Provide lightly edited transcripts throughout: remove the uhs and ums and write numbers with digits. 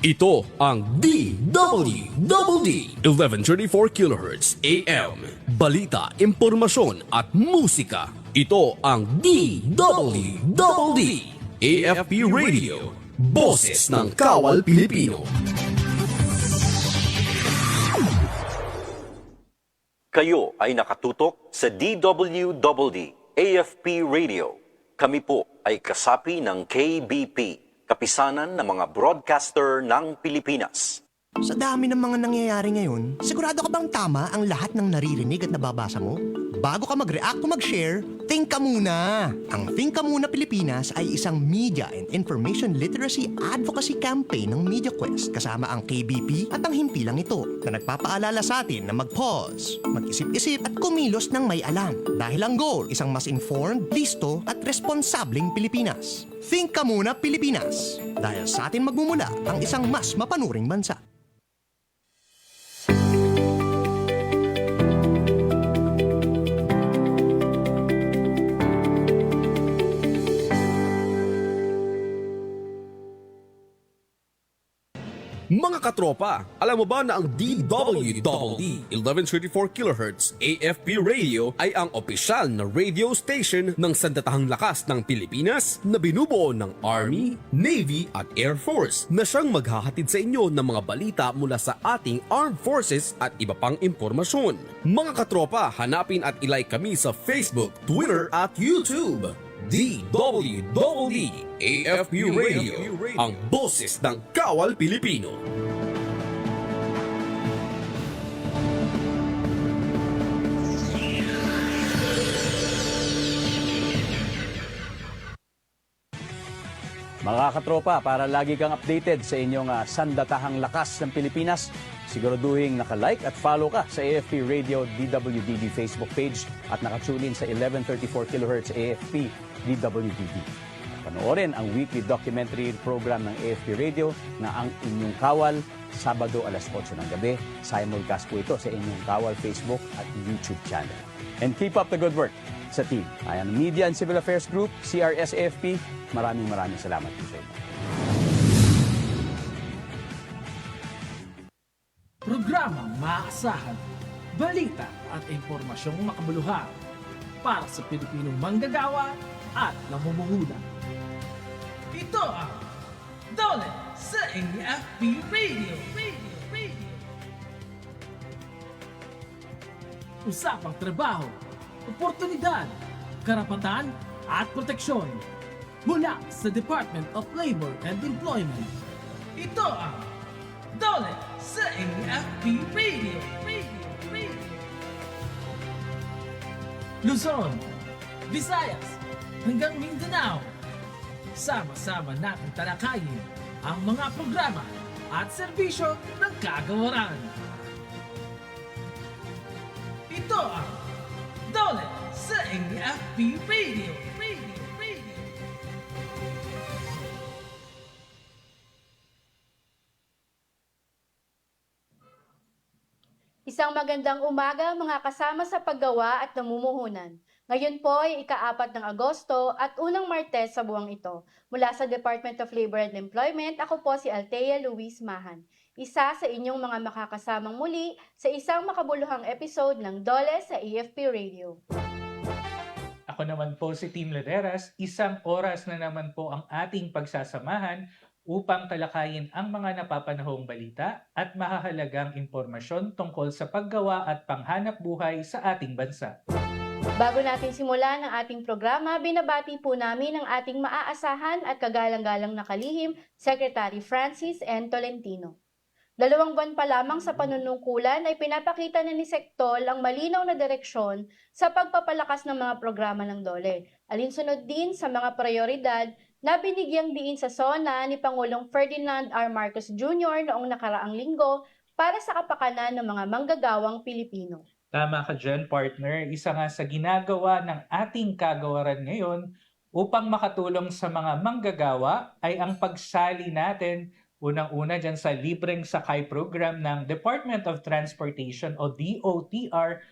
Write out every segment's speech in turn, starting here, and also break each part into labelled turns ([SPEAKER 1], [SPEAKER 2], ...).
[SPEAKER 1] Ito ang DWDD 1134 kHz AM. Balita, impormasyon at musika. Ito ang DWDD AFP Radio. Boses ng Kawal Pilipino.
[SPEAKER 2] Kayo ay nakatutok sa DWDD AFP Radio. Kami po ay kasapi ng KBP, kapisanan ng mga broadcaster ng Pilipinas.
[SPEAKER 3] Sa dami ng mga nangyayari ngayon, sigurado ka bang tama ang lahat ng naririnig at nababasa mo? Bago ka mag-react o mag-share, think ka muna! Ang Think Ka Muna Pilipinas ay isang media and information literacy advocacy campaign ng MediaQuest kasama ang KBP at ang himpilang ito na nagpapaalala sa atin na mag-pause, mag-isip-isip at kumilos ng may alam. Dahil ang goal, isang mas informed, listo at responsableng Pilipinas. Think Ka Muna Pilipinas! Dahil sa atin magmumula ang isang mas mapanuring bansa.
[SPEAKER 1] Mga katropa, alam mo ba na ang DWDD 1134 kHz AFP Radio ay ang opisyal na radio station ng Sandatahang Lakas ng Pilipinas na binubuo ng Army, Navy at Air Force na siyang maghahatid sa inyo ng mga balita mula sa ating Armed Forces at iba pang impormasyon. Mga katropa, hanapin at ilike kami sa Facebook, Twitter at YouTube. DWDD AFP Radio, ang boses ng Kawal Pilipino.
[SPEAKER 4] Mga katropa, para lagi kang updated sa inyong sandatahang lakas ng Pilipinas, siguraduhin naka-like at follow ka sa AFP Radio DWDD Facebook page at nakatune in sa 1134 kHz AFP DWDD. Panoorin ang weekly documentary program ng AFP Radio na Ang Inyong Kawal, Sabado alas 8 ng gabi. Simulcast po ito sa inyong Kawal Facebook at YouTube channel. And keep up the good work sa team. Ayan, Media and Civil Affairs Group, CRS-AFP, maraming salamat po sa inyo.
[SPEAKER 5] Programang maaasahan, balita at impormasyong makabuluhan para sa Pilipinong manggagawa at namumuhunan. Ito ang Dole sa AFP Radio. Usapang trabaho, oportunidad, karapatan at proteksyon mula sa Department of Labor and Employment. Ito ang Dole sa AFP Radio. Luzon, Visayas, hanggang Mindanao. Sama-sama natin talakayin ang mga programa at serbisyo ng kagawaran. Ito ang Dole sa AFP Radio.
[SPEAKER 6] Isang magandang umaga mga kasama sa paggawa at namumuhunan. Ngayon po ay ika-4 ng Agosto at unang Martes sa buwang ito. Mula sa Department of Labor and Employment, ako po si Althea Luis Mahan. Isa sa inyong mga makakasamang muli sa isang makabuluhang episode ng Dole sa AFP Radio.
[SPEAKER 7] Ako naman po si Team Laderas, isang oras na naman po ang ating pagsasamahan upang talakayin ang mga napapanahong balita at mahahalagang impormasyon tungkol sa paggawa at panghanap buhay sa ating bansa.
[SPEAKER 6] Bago natin simulan ang ating programa, binabati po namin ang ating maaasahan at kagalang-galang na kalihim, Secretary Francis N. Tolentino. 2 buwan pa lamang sa panunungkulan ay pinapakita na ni Sectol ang malinaw na direksyon sa pagpapalakas ng mga programa ng DOLE. Alinsunod din sa mga prioridad na binigyang diin sa SONA ni Pangulong Ferdinand R. Marcos Jr. noong nakaraang linggo para sa kapakanan ng mga manggagawang Pilipino.
[SPEAKER 7] Tama ka dyan, partner. Isa nga sa ginagawa ng ating kagawaran ngayon upang makatulong sa mga manggagawa ay ang pagsali natin unang-una dyan sa libreng sakay program ng Department of Transportation o DOTR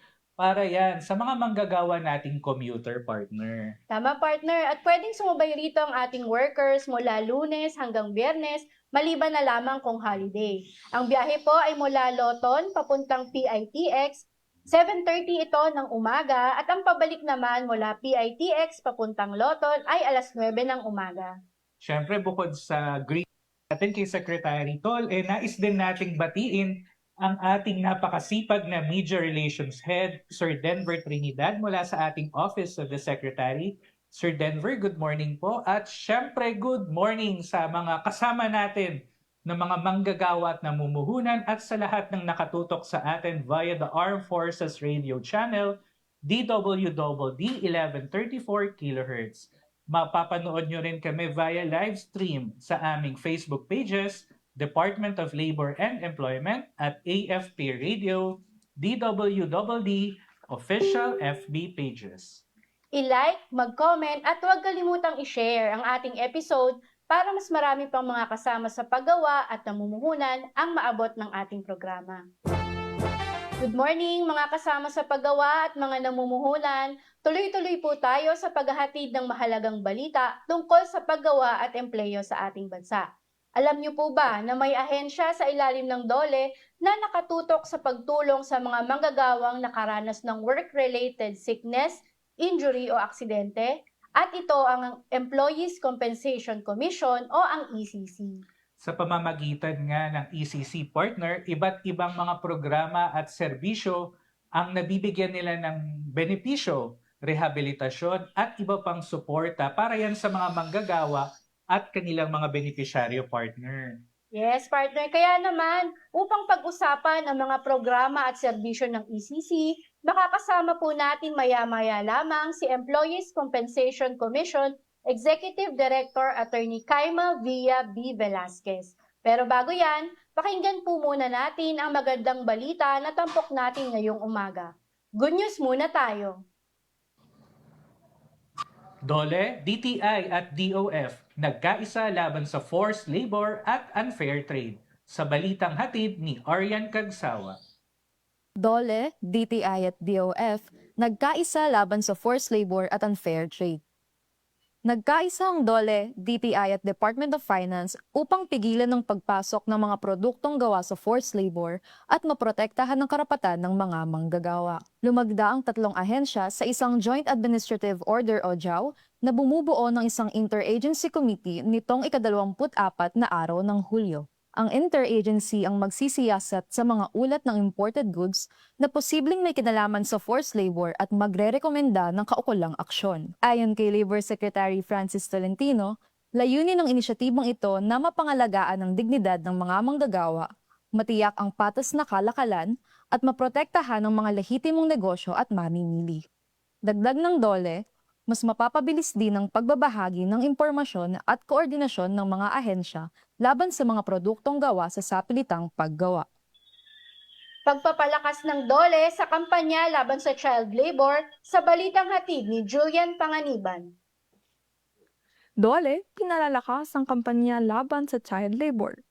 [SPEAKER 7] para yan sa mga manggagawa nating commuter partner.
[SPEAKER 6] Tama, partner. At pwedeng sumabay rito ang ating workers mula Lunes hanggang Biyernes, maliban na lamang kung holiday. Ang biyahe po ay mula Loton papuntang PITX, 7:30 ito ng umaga, at ang pabalik naman mula PITX papuntang Loton ay alas 9 ng umaga.
[SPEAKER 7] Siyempre, bukod sa greet natin kay Secretary Tol, nais din nating batiin ang ating napakasipag na Media Relations Head, Sir Denver Trinidad, mula sa ating Office of the Secretary. Sir Denver, good morning po. At syempre, good morning sa mga kasama natin na mga manggagawa at namumuhunan at sa lahat ng nakatutok sa atin via the Armed Forces Radio Channel, DWDD 1134 kHz. Mapapanood nyo rin kami via live stream sa aming Facebook pages, Department of Labor and Employment at AFP Radio, DWDD official FB pages.
[SPEAKER 6] I-like, mag-comment at huwag kalimutang i-share ang ating episode para mas marami pang mga kasama sa paggawa at namumuhunan ang maabot ng ating programa. Good morning mga kasama sa paggawa at mga namumuhunan. Tuloy-tuloy po tayo sa paghahatid ng mahalagang balita tungkol sa paggawa at empleyo sa ating bansa. Alam niyo po ba na may ahensya sa ilalim ng DOLE na nakatutok sa pagtulong sa mga manggagawang nakaranas ng work-related sickness, injury o aksidente? At ito ang Employees Compensation Commission o ang ECC.
[SPEAKER 7] Sa pamamagitan nga ng ECC partner, iba't ibang mga programa at serbisyo ang nabibigyan nila ng benepisyo, rehabilitasyon at iba pang suporta para yan sa mga manggagawa at kanilang mga beneficiaryo partner.
[SPEAKER 6] Yes, partner. Kaya naman, upang pag-usapan ang mga programa at serbisyo ng ECC, makakasama po natin maya-maya lamang si Employees Compensation Commission Executive Director Attorney Kaima Villa B. Velasquez. Pero bago yan, pakinggan po muna natin ang magandang balita na tampok natin ngayong umaga. Good news muna tayo.
[SPEAKER 7] DOLE, DTI at DOF nagkaisa laban sa forced labor at unfair trade. Sa balitang hatid ni Aryan Cagsawa.
[SPEAKER 8] DOLE, DTI at DOF nagkaisa laban sa forced labor at unfair trade. Nagkaisa ang DOLE, DTI at Department of Finance upang pigilan ng pagpasok ng mga produktong gawa sa forced labor at maprotektahan ng karapatan ng mga manggagawa. Lumagda ang tatlong ahensya sa isang Joint Administrative Order o JAO na bumubuo ng isang Interagency Committee nitong ika-24 na araw ng Hulyo. Ang interagency ang magsisiyasat sa mga ulat ng imported goods na posibleng may kinalaman sa forced labor at magre-rekomenda ng kaukulang aksyon. Ayon kay Labor Secretary Francis Tolentino, layunin ng inisyatibang ito na mapangalagaan ang dignidad ng mga manggagawa, matiyak ang patas na kalakalan at maprotektahan ang mga lehitimong negosyo at mamimili. Dagdag ng DOLE, mas mapapabilis din ang pagbabahagi ng impormasyon at koordinasyon ng mga ahensya laban sa mga produktong gawa sa sapilitang paggawa.
[SPEAKER 6] Pagpapalakas ng DOLE sa kampanya laban sa child labor sa balitang hatid ni Julian Panganiban.
[SPEAKER 9] DOLE, pinalalakas ang kampanya laban sa child labor.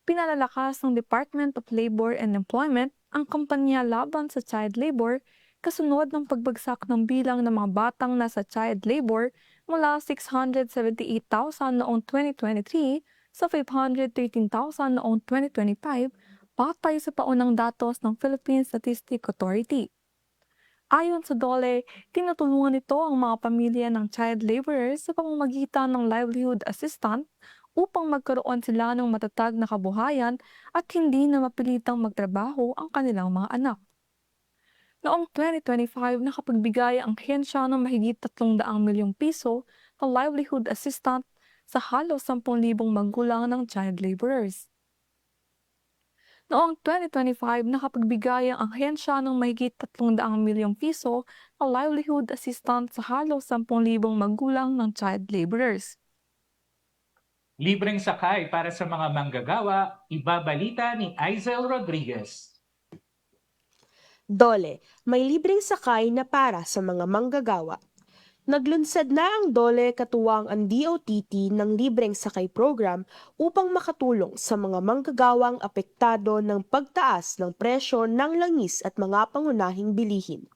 [SPEAKER 9] Pinalalakas ng Department of Labor and Employment ang kampanya laban sa child labor kasunod ng pagbagsak ng bilang ng mga batang nasa child labor mula 678,000 noong 2023 sa 513,000 noong 2025 batay sa paunang datos ng Philippine Statistics Authority. Ayon sa DOLE, tinutulungan ito ang mga pamilya ng child laborers sa pamamagitan ng livelihood assistant upang magkaroon sila ng matatag na kabuhayan at hindi na mapilitang magtrabaho ang kanilang mga anak. Noong 2025, nakapagbigay ang ahensya ng mahigit 300 milyong piso na livelihood assistant sa halos 10,000 magulang ng child laborers. Noong 2025, nakapagbigay ang ahensya ng mahigit 300 milyong piso na livelihood assistant sa halos 10,000 magulang ng child laborers.
[SPEAKER 7] Libreng sakay para sa mga manggagawa, ibabalita ni Aizel Rodriguez.
[SPEAKER 10] DOLE, may libreng sakay na para sa mga manggagawa. Naglunsad na ang DOLE katuwang ang DOTT ng libreng sakay program upang makatulong sa mga manggagawang apektado ng pagtaas ng presyo ng langis at mga pangunahing bilihin.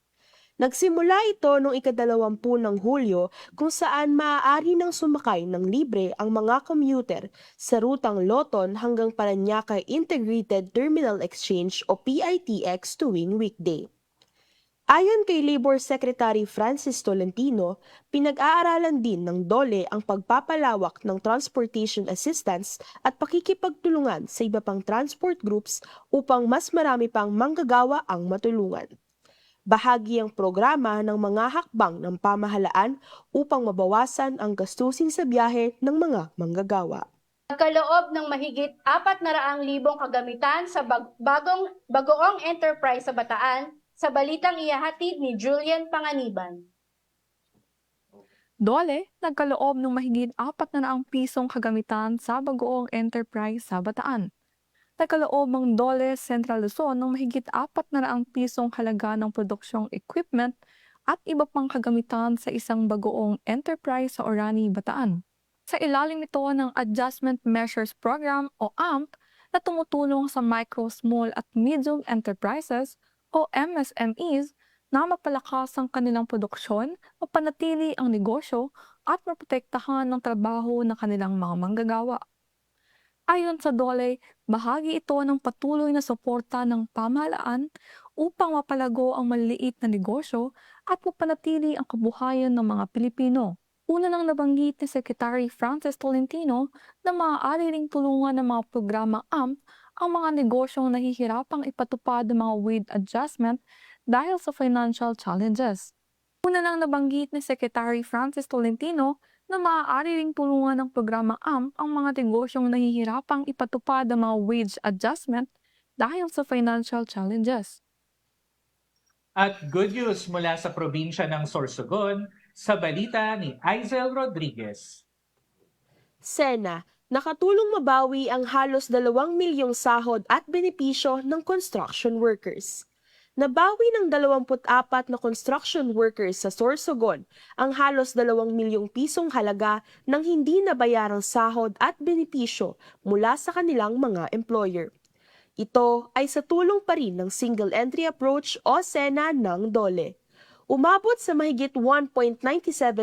[SPEAKER 10] Nagsimula ito noong ika-20 ng Hulyo kung saan maaari nang sumakay ng libre ang mga commuter sa rutang Loton hanggang Parañaque Integrated Terminal Exchange o PITX tuwing weekday. Ayon kay Labor Secretary Francis Tolentino, pinag-aaralan din ng DOLE ang pagpapalawak ng transportation assistance at pakikipagtulungan sa iba pang transport groups upang mas marami pang manggagawa ang matulungan. Bahagi ang programa ng mga hakbang ng pamahalaan upang mabawasan ang gastusin sa biyahe ng mga manggagawa.
[SPEAKER 6] Nagkaloob ng mahigit 400,000 kagamitan sa bagoong enterprise sa Bataan, sa balitang ihahatid ni Julian Panganiban.
[SPEAKER 9] DOLE nagkaloob ng mahigit 400 pisong kagamitan sa bagoong enterprise sa Bataan. Nagkaloob ang DOLE Central Luzon ng mahigit 400 pisong halaga ng produksyong equipment at iba pang kagamitan sa isang bagoong enterprise sa Orani, Bataan. Sa ilalim nito ng Adjustment Measures Program o AMP na tumutulong sa micro, small at medium enterprises o MSMEs na mapalakas ang kanilang produksyon, mapanatili ang negosyo at maprotektahan ng trabaho ng kanilang mga manggagawa. Ayon sa DOLE, bahagi ito ng patuloy na suporta ng pamahalaan upang mapalago ang maliliit na negosyo at mapanatili ang kabuhayan ng mga Pilipino. Una nang nabanggit ni Secretary Francis Tolentino na maaari ring tulungan ng mga programa AMP ang mga negosyong nahihirapang ipatupad ng mga wage adjustment dahil sa financial challenges. Una nang nabanggit ni Secretary Francis Tolentino na maaari ring tulungan ng programa AMP ang mga negosyong nahihirapang ipatupad ng mga wage adjustment dahil sa financial challenges.
[SPEAKER 7] At good news mula sa probinsya ng Sorsogon sa balita ni Aizel Rodriguez.
[SPEAKER 10] Sena, nakatulong mabawi ang halos 2 milyong sahod at benepisyo ng construction workers. Nabawi ng 24 na construction workers sa Sorsogon ang halos 2 milyong pisong halaga ng hindi nabayarang sahod at benepisyo mula sa kanilang mga employer. Ito ay sa tulong pa rin ng Single Entry Approach o SENA ng DOLE. Umabot sa mahigit 1.97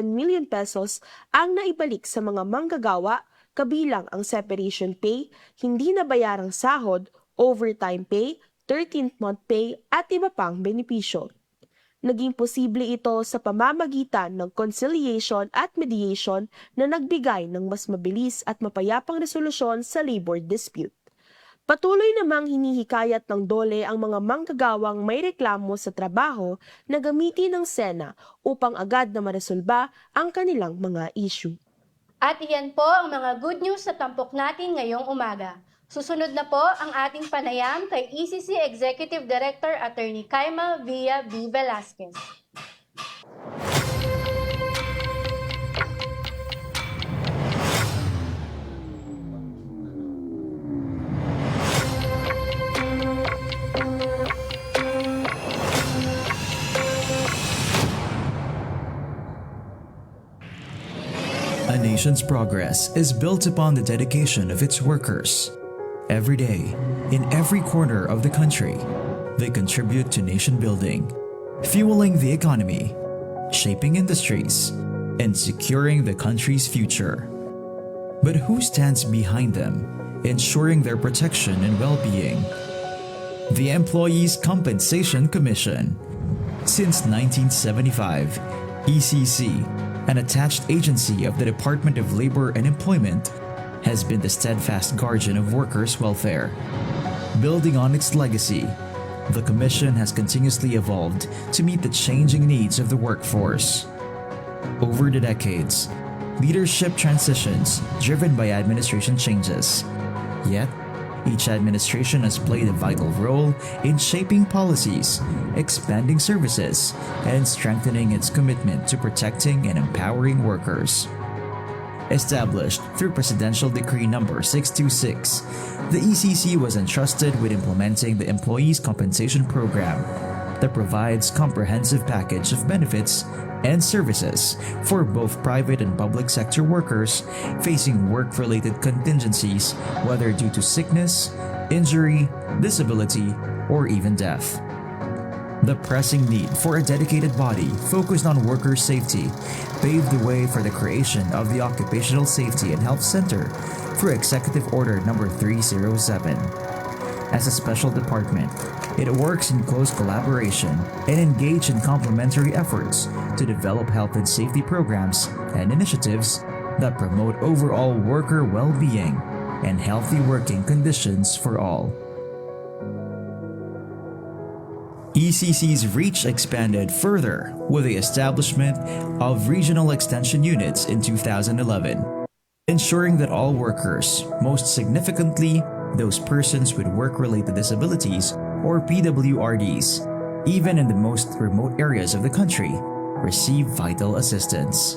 [SPEAKER 10] million pesos ang naibalik sa mga manggagawa, kabilang ang separation pay, hindi nabayarang sahod, overtime pay, 13th month pay at iba pang benepisyo. Naging posible ito sa pamamagitan ng conciliation at mediation na nagbigay ng mas mabilis at mapayapang resolusyon sa labor dispute. Patuloy namang hinihikayat ng DOLE ang mga manggagawang may reklamo sa trabaho na gamitin ng SENA upang agad na maresolba ang kanilang mga issue.
[SPEAKER 6] At iyan po ang mga good news na tampok natin ngayong umaga. Susunod na po ang ating panayam kay ECC Executive Director Attorney Kaima Villa B. Velasquez.
[SPEAKER 11] A nation's progress is built upon the dedication of its workers. Every day, in every corner of the country, they contribute to nation building, fueling the economy, shaping industries, and securing the country's future. But who stands behind them, ensuring their protection and well-being? The Employees Compensation Commission. Since 1975, ECC, an attached agency of the Department of Labor and Employment, has been the steadfast guardian of workers' welfare. Building on its legacy, the Commission has continuously evolved to meet the changing needs of the workforce. Over the decades, leadership transitions driven by administration changes. Yet, each administration has played a vital role in shaping policies, expanding services, and strengthening its commitment to protecting and empowering workers. Established through Presidential Decree No. 626, the ECC was entrusted with implementing the Employees Compensation Program that provides comprehensive package of benefits and services for both private and public sector workers facing work-related contingencies, whether due to sickness, injury, disability, or even death. The pressing need for a dedicated body focused on worker safety paved the way for the creation of the Occupational Safety and Health Center through Executive Order Number 307. As a special department, it works in close collaboration and engage in complementary efforts to develop health and safety programs and initiatives that promote overall worker well-being and healthy working conditions for all. ECC's reach expanded further with the establishment of regional extension units in 2011, ensuring that all workers, most significantly those persons with work-related disabilities or PWRDs, even in the most remote areas of the country, receive vital assistance.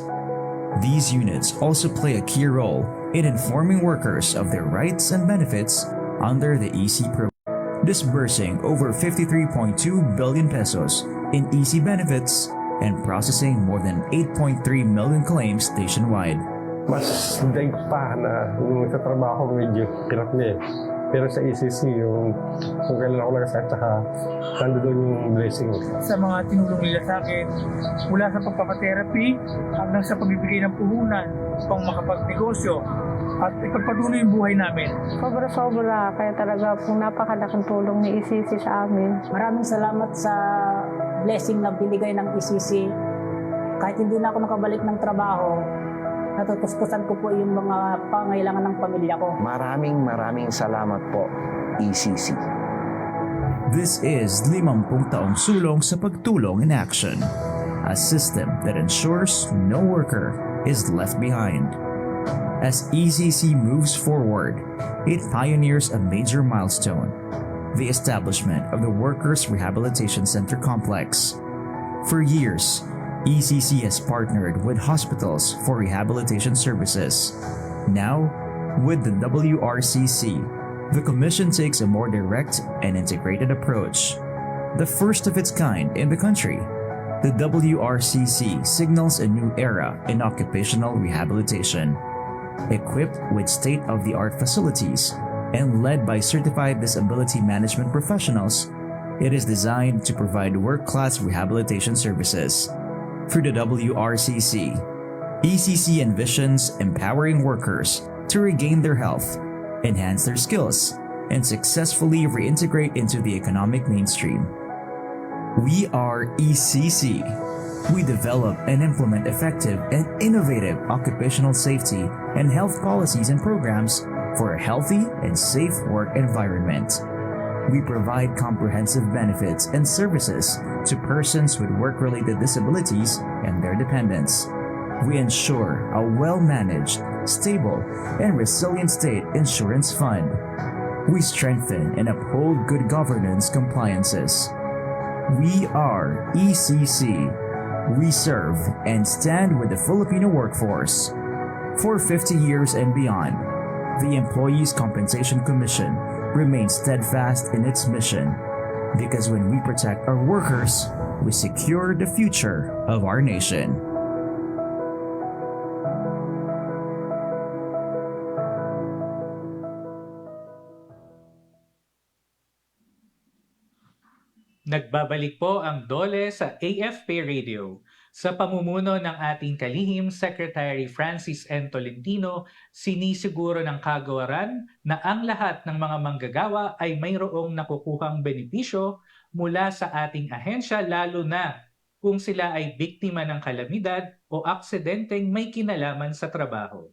[SPEAKER 11] These units also play a key role in informing workers of their rights and benefits under the EC program, disbursing over 53.2 billion pesos in EC benefits and processing more than 8.3 million claims nationwide.
[SPEAKER 12] Mas daig pa na yung sa trabaho medyo hirap na eh. Pero sa ECC, yung kailan ako nag-start, saka nandoon yung blessing.
[SPEAKER 13] Sa mga tinulong nila sa akin, mula sa pagpapatherapy hanggang sa pagbibigay ng puhunan, pang makapagnegosyo, at ipagpatuloy yung buhay namin.
[SPEAKER 14] Sobra-sobra, kaya talaga pong napakalaking tulong ni ECC sa amin.
[SPEAKER 15] Maraming salamat sa blessing na binigay ng ECC. Kahit hindi na ako nakabalik ng trabaho, natutuskusan ko po yung mga pangailangan ng pamilya ko.
[SPEAKER 16] Maraming salamat po, ECC.
[SPEAKER 11] This is 50 taong sulong sa pagtulong in action, a system that ensures no worker is left behind. As ECC moves forward, it pioneers a major milestone, the establishment of the Workers' Rehabilitation Center Complex. For years, ECC has partnered with hospitals for rehabilitation services. Now, with the WRCC, the Commission takes a more direct and integrated approach. The first of its kind in the country, the WRCC signals a new era in occupational rehabilitation. Equipped with state-of-the-art facilities and led by certified disability management professionals, it is designed to provide world-class rehabilitation services. Through the WRCC, ECC envisions empowering workers to regain their health, enhance their skills, and successfully reintegrate into the economic mainstream. We are ECC. We develop and implement effective and innovative occupational safety and health policies and programs for a healthy and safe work environment. We provide comprehensive benefits and services to persons with work-related disabilities and their dependents. We ensure a well-managed, stable, and resilient state insurance fund. We strengthen and uphold good governance compliances. We are ECC. We serve and stand with the Filipino workforce. For 50 years and beyond, the Employees' Compensation Commission remains steadfast in its mission, because when we protect our workers, we secure the future of our nation.
[SPEAKER 7] Nagbabalik po ang DOLE sa AFP Radio. Sa pamumuno ng ating kalihim Secretary Francis N. Tolentino, sinisiguro ng kagawaran na ang lahat ng mga manggagawa ay mayroong nakukuhang benepisyo mula sa ating ahensya, lalo na kung sila ay biktima ng kalamidad o aksidenteng may kinalaman sa trabaho.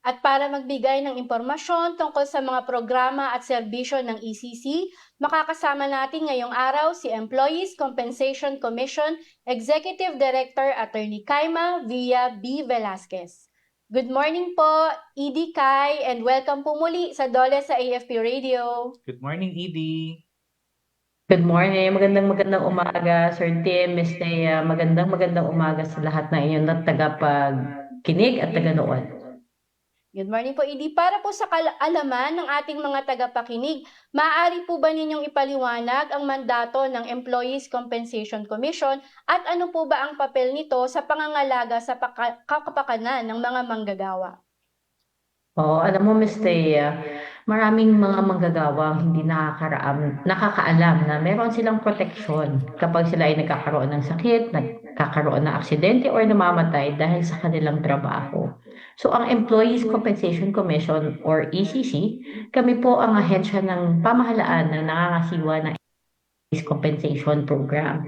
[SPEAKER 6] At para magbigay ng impormasyon tungkol sa mga programa at serbisyo ng ECC, makakasama natin ngayong araw si Employees Compensation Commission Executive Director Attorney Kaima Villa B. Velasquez. Good morning po, ED Kai, and welcome po muli sa DOLE sa AFP Radio.
[SPEAKER 7] Good morning, ED.
[SPEAKER 17] Good morning. Magandang umaga, Sir Tim, Ms. Thea. Magandang umaga sa lahat na inyong tagapakinig at taganood.
[SPEAKER 6] Good morning po, ED. Para po sa kaalaman ng ating mga tagapakinig, maaari po ba ninyong ipaliwanag ang mandato ng Employees Compensation Commission at ano po ba ang papel nito sa pangangalaga sa kapakanan ng mga manggagawa?
[SPEAKER 17] Alam mo, Ms. Thea, maraming mga manggagawang hindi nakakaalam na meron silang proteksyon kapag sila ay nagkakaroon ng sakit, nagkakaroon ng aksidente or namamatay dahil sa kanilang trabaho. So ang Employees Compensation Commission or ECC, kami po ang ahensya ng pamahalaan na nangangasiwa ng compensation program.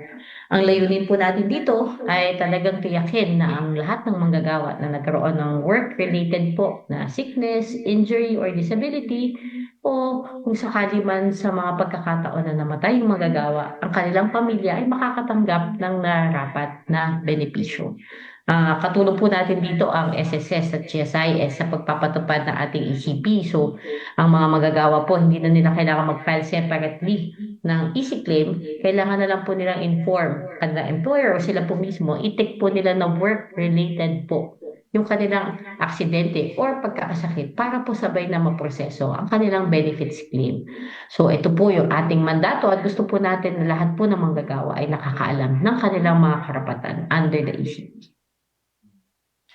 [SPEAKER 17] Ang layunin po natin dito ay talagang tiyakin na ang lahat ng manggagawa na nagkaroon ng work-related po na sickness, injury, or disability o kung sakali man sa mga pagkakataon na namatay yung manggagawa, ang kanilang pamilya ay makakatanggap ng narapat na benepisyo. Katulong po natin dito ang SSS at GSIS sa pagpapatupad ng ating ECP. So, ang mga magagawa po, hindi na nila kailangan mag-file separately ng EC claim, kailangan na lang po nilang inform ang employer o sila po mismo, i-take po nila na work-related po yung kanilang aksidente or pagkakasakit para po sabay na maproseso ang kanilang benefits claim. So, ito po yung ating mandato at gusto po natin na lahat po ng manggagawa ay nakakaalam ng kanilang mga karapatan under the ECP.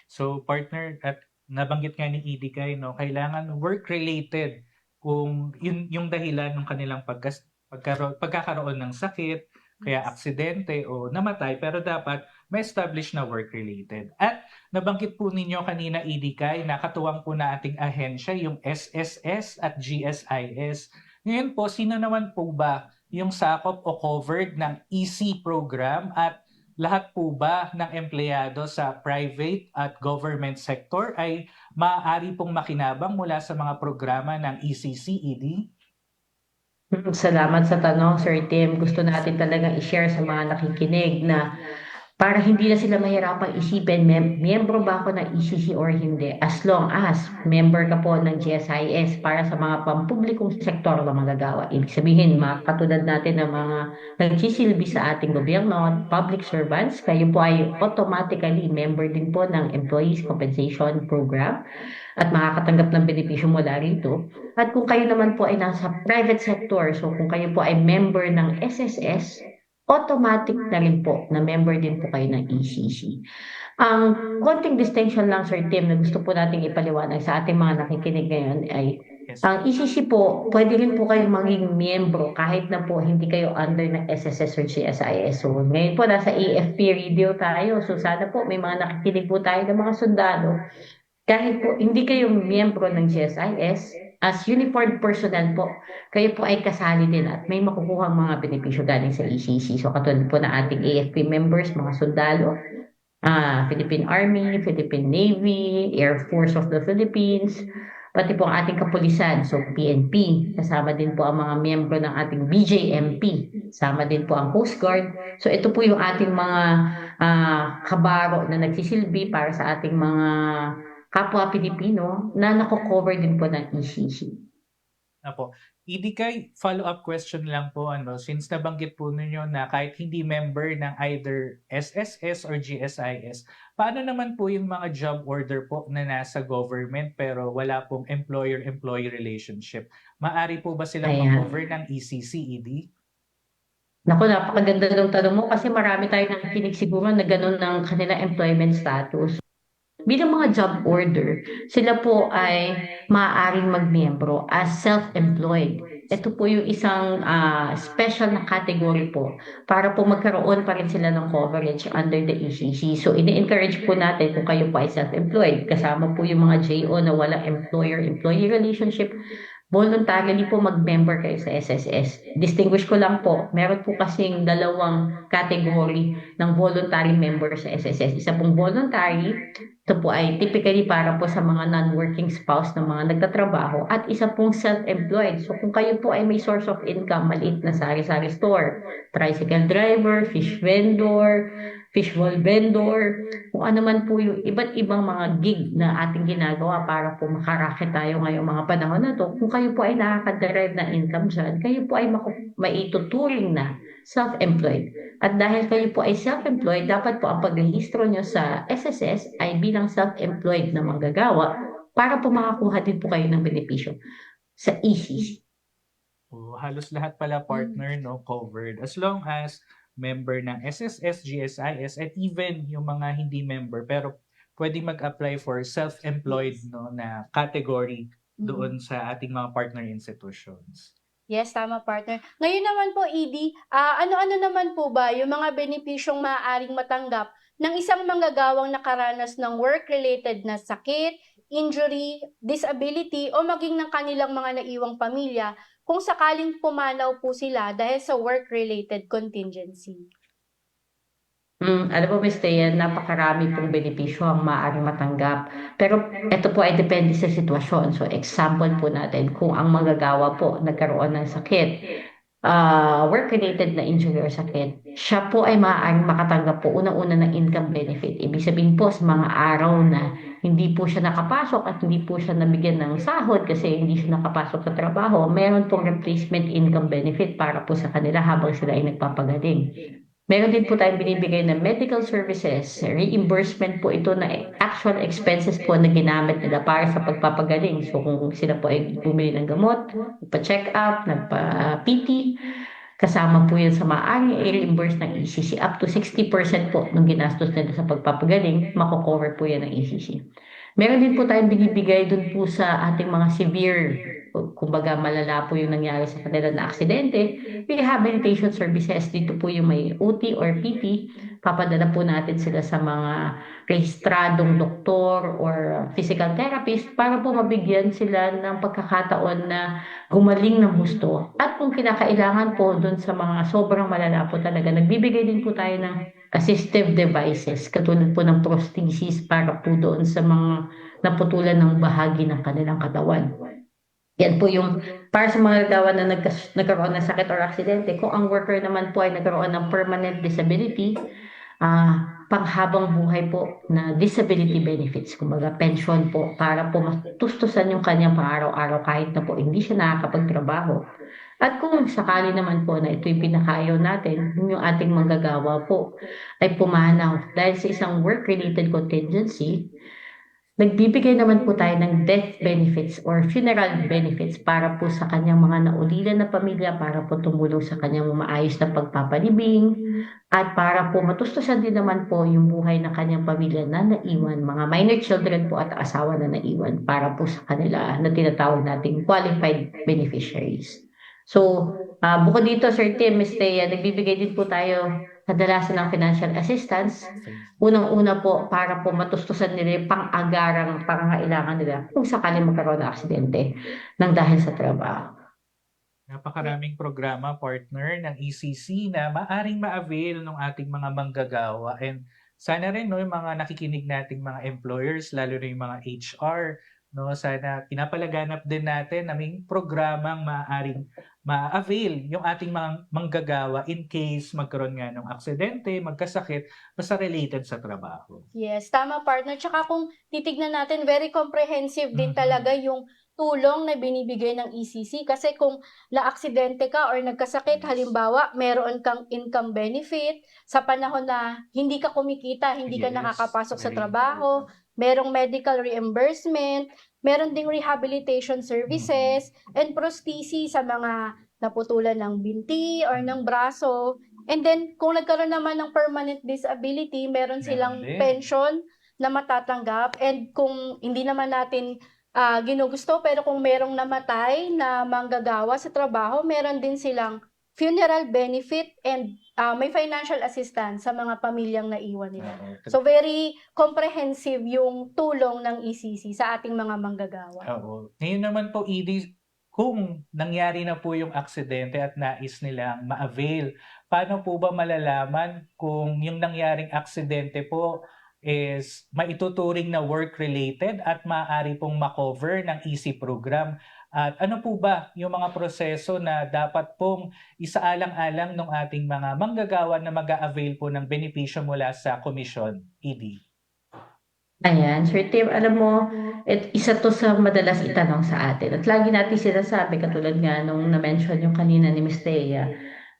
[SPEAKER 7] So partner, at nabanggit nga ni Idikay, no, kailangan work-related kung yun yung dahilan ng kanilang pagkakaroon ng sakit, kaya aksidente o namatay, pero dapat may establish na work-related. At nabanggit po ninyo kanina, Idikay, na katuwang po na ating ahensya, yung SSS at GSIS. Ngayon po, sino naman po ba yung sakop o covered ng EC program at lahat po ba ng empleyado sa private at government sector ay maaari pong makinabang mula sa mga programa ng ECC-ED?
[SPEAKER 17] Salamat sa tanong, Sir Tim. Gusto natin talagang i-share sa mga nakikinig na para hindi na sila mahirapang isipin, miyembro ba ako ng ECC or hindi? As long as member ka po ng GSIS para sa mga pampublikong sektor na magagawa. Ibig sabihin, mga katulad natin ng mga nagsisilbi sa ating gobyerno, public servants, kayo po ay automatically member din po ng Employees Compensation Program at makakatanggap ng benepisyo mula rito. At kung kayo naman po ay nasa private sector, so kung kayo po ay member ng SSS, automatic na rin po na member din po kayo ng ECC. Ang konting distinction lang, Sir Tim, na gusto po nating ipaliwanag sa ating mga nakikinig ngayon ay ang ECC po, pwede rin po kayong maging miyembro kahit na po hindi kayo under ng SSS or GSIS. So ngayon po nasa AFP radio tayo. So sana po may mga nakikinig po tayo ng mga sundalo. Kahit po hindi kayo miyembro ng GSIS, as uniformed personnel po, kayo po ay kasali din at may makukuha mga benepisyo galing sa ECC. So katulad po na ating AFP members, mga sundalo, Philippine Army, Philippine Navy, Air Force of the Philippines, pati po ang ating kapulisan, so PNP, kasama din po ang mga miyembro ng ating BJMP, kasama din po ang Coast Guard. So ito po yung ating mga kabaro na nagsisilbi para sa ating mga kapwa Pilipino na nako-cover din po ng ECC.
[SPEAKER 7] Apo. Idikay, follow-up question lang po, since nabanggit po ninyo na kahit hindi member ng either SSS or GSIS, paano naman po yung mga job order po na nasa government pero wala pong employer-employee relationship? Maari po ba silang ma-cover ng ECC-ED?
[SPEAKER 17] Naku, napakaganda ng tanong mo kasi marami tayong nakikinig siguro na ganun ng kanilang employment status. Bilang mga job order, sila po ay maaaring magmiyembro as self-employed. Ito po yung isang special na category po para po magkaroon pa rin sila ng coverage under the ECC. So, ini-encourage po natin kung kayo po ay self-employed. Kasama po yung mga JO na walang employer-employee relationship. Voluntarily po mag-member kayo sa SSS. Distinguish ko lang po, meron po kasing dalawang category ng voluntary member sa SSS. Isa pong voluntary, ito po ay typically para po sa mga non-working spouse ng mga nagtatrabaho at isa pong self-employed. So kung kayo po ay may source of income, maliit na sari-sari store, tricycle driver, fish vendor, fishbowl vendor, kung ano man po yung iba't ibang mga gig na ating ginagawa para po makaraket tayo ngayong mga panahon na to. Kung kayo po ay nakaka-derive na income dyan, kayo po ay maituturing na self-employed. At dahil kayo po ay self-employed, dapat po ang pagrehistro nyo sa SSS ay bilang self-employed na manggagawa para po makakuha din po kayo ng benepisyo sa ECC.
[SPEAKER 7] Halos lahat pala partner covered as long as member ng SSS, GSIS, at even yung mga hindi member pero pwede mag-apply for self-employed na category doon sa ating mga partner institutions.
[SPEAKER 6] Yes, tama partner. Ngayon naman po, Edie, ano-ano naman po ba yung mga benepisyong maaaring matanggap ng isang manggagawang nakaranas ng work-related na sakit, injury, disability o maging ng kanilang mga naiwang pamilya kung sakaling pumanaw po sila dahil sa work-related contingency?
[SPEAKER 17] Alam mo, Miss Thea, napakarami pong benepisyo ang maaaring matanggap. Pero ito po ay depende sa sitwasyon. So, example po natin, kung ang manggagawa po nagkaroon ng sakit, work-related na injury or sakit, siya po ay maaaring makatanggap po unang-una ng income benefit. Ibig sabihin po sa mga araw na hindi po siya nakapasok at hindi po siya nabigyan ng sahod kasi hindi siya nakapasok sa trabaho, meron pong replacement income benefit para po sa kanila habang sila ay nagpapagaling. Meron din po tayong binibigay na medical services, reimbursement po ito na actual expenses po na ginamit nila para sa pagpapagaling. So kung sila po ay bumili ng gamot, nagpa-check up, nagpa-PT, kasama po yun sa maaaring i-reimburse ng ECC. Up to 60% po ng ginastos nila sa pagpapagaling, mako-cover po yan ng ECC. Meron din po tayong binibigay dun po sa ating mga severe, kumbaga malala po yung nangyari sa kanila na aksidente, rehabilitation services. Dito po yung may OT or PT, papadala po natin sila sa mga rehistradong doktor or physical therapist para po mabigyan sila ng pagkakataon na gumaling ng husto. At kung kinakailangan po dun sa mga sobrang malala po talaga, nagbibigay din po tayo ng assistive devices, katulad po ng prosthesis para po doon sa mga naputulan ng bahagi ng kanilang katawan. Yan po yung para sa mga nagawa na nagkaroon ng sakit or aksidente. Kung ang worker naman po ay nagkaroon ng permanent disability, panghabang buhay po na disability benefits, kumbaga pension po, para po matustusan yung kanyang pang-araw-araw kahit na po hindi siya nakakapagtrabaho. At kung sakali naman po na ito yung pinakayaw natin, yung ating manggagawa po ay pumanaw dahil sa isang work-related contingency, nagbibigay naman po tayo ng death benefits or funeral benefits para po sa kanyang mga naulilan na pamilya, para po tumulong sa kanyang maayos na pagpapalibing, at para po matustusan din naman po yung buhay ng kanyang pamilya na naiwan, mga minor children po at asawa na naiwan, para po sa kanila na tinatawag nating qualified beneficiaries. So, bukod dito, Sir Tim, Ms. Thea, nagbibigay din po tayo kadalasan ng financial assistance. Unang-una po, para po matustusan nila yung pang-agarang pangangailangan nila kung sakaling magkaroon ng aksidente ng dahil sa trabaho.
[SPEAKER 7] Napakaraming programa, partner, ng ECC na maaring ma-avail ng ating mga manggagawa. And sana rin, no, yung mga nakikinig nating mga employers, lalo na yung mga HR, no, sana pinapalaganap din natin na may programang maaaring ma-avail yung ating mga manggagawa in case magkaroon nga ng aksidente, magkasakit, basta related sa trabaho.
[SPEAKER 6] Yes, tama partner. Tsaka kung titignan natin, very comprehensive din talaga yung tulong na binibigay ng ECC. Kasi kung na-aksidente ka or nagkasakit, halimbawa, meron kang income benefit sa panahon na hindi ka kumikita, hindi ka nakakapasok sa trabaho, merong medical reimbursement, meron ding rehabilitation services, and prosthesis sa mga naputulan ng binti or ng braso. And then, kung nagkaroon naman ng permanent disability, meron silang pension na matatanggap. And kung hindi naman natin ginugusto, pero kung merong namatay na manggagawa sa trabaho, meron din silang funeral benefit and may financial assistance sa mga pamilyang naiwan nila. So very comprehensive yung tulong ng ECC sa ating mga manggagawa.
[SPEAKER 7] Oo. Ngayon naman po, Edie, kung nangyari na po yung aksidente at nais nilang ma-avail, paano po ba malalaman kung yung nangyaring aksidente po is maituturing na work-related at maaari pong makover ng EC program? At ano po ba yung mga proseso na dapat pong isaalang-alang ng ating mga manggagawa na mag-a-avail po ng benepisyo mula sa komisyon, Edie?
[SPEAKER 17] Ayan, Sir Tim, alam mo, isa to sa madalas itanong sa atin. At lagi natin sinasabi, katulad nga nung na-mention yung kanina ni Ms. Thea,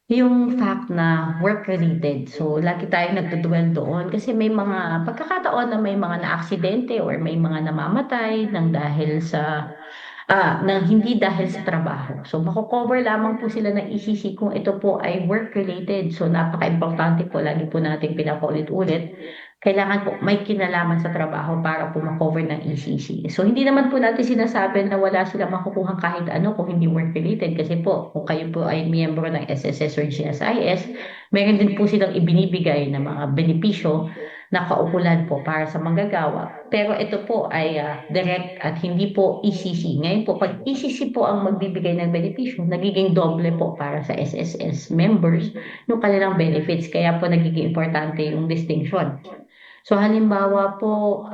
[SPEAKER 17] yung fact na work-related. So, lagi tayong nagdudwell doon kasi may mga pagkakataon na may mga na-aksidente or may mga namamatay ng dahil sa na hindi dahil sa trabaho. So, mako-cover lamang po sila ng ECC kung ito po ay work-related. So, napaka-importante po, lagi po natin pinapaulit-ulit, kailangan po may kinalaman sa trabaho para po makover ng ECC. So, hindi naman po natin sinasabi na wala sila makukuha kahit ano kung hindi work-related. Kasi po, kung kayo po ay miyembro ng SSS or GSIS, meron din po silang ibinibigay na mga benepisyo na kaukulan po para sa manggagawa. Pero ito po ay direct at hindi po ECC. Ngayon po, pag ECC po ang magbibigay ng benepisyo, nagiging doble po para sa SSS members yung kanilang benefits. Kaya po nagiging importante yung distinction. So halimbawa po,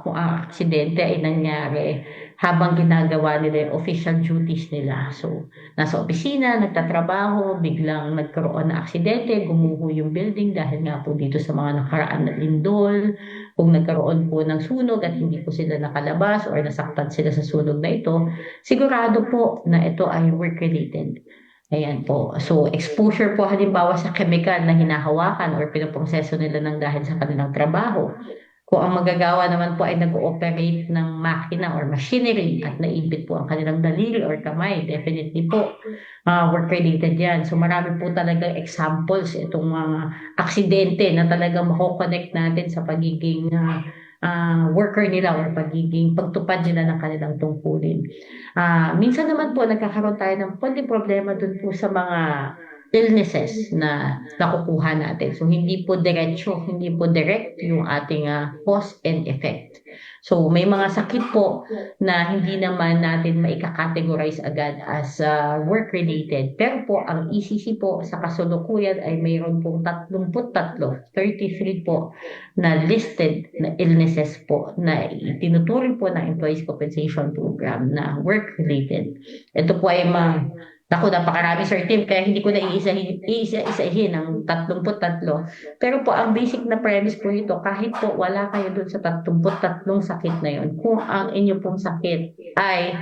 [SPEAKER 17] kung ang aksidente ay nangyari habang ginagawa nila yung official duties nila. So, nasa opisina, nagtatrabaho, biglang nagkaroon ng aksidente, gumuho yung building dahil nga po dito sa mga nakaraan na lindol, kung nagkaroon po ng sunog at hindi po sila nakalabas or nasaktan sila sa sunog na ito, sigurado po na ito ay work-related. Ayan po. So, exposure po halimbawa sa chemical na hinahawakan or pinoproseso nila ng dahil sa kanilang trabaho. Kung ang magagawa naman po ay nag-ooperate ng makina or machinery at naipit po ang kanilang daliri or kamay, definitely po work-related yan. So, marami po talaga examples itong mga aksidente na talagang mako-connect natin sa pagiging worker nila or pagtupad nila ng kanilang tungkulin. Minsan naman po nagkakaroon tayo ng konting problema dun po sa mga illnesses na nakukuha natin. So, hindi po direct yung ating cause and effect. So, may mga sakit po na hindi naman natin maika-categorize agad as work-related. Pero po, ang ECC po sa kasalukuyan ay mayroon pong 33 po na listed na illnesses po na itinuturing po ng Employees Compensation Program na work-related. Ito po ay napakarami, Sir Tim, kaya hindi ko na iisa-isahin ang 33. Pero po, ang basic na premise po ito, kahit po wala kayo dun sa 33 sakit na yun, kung ang inyo pong sakit ay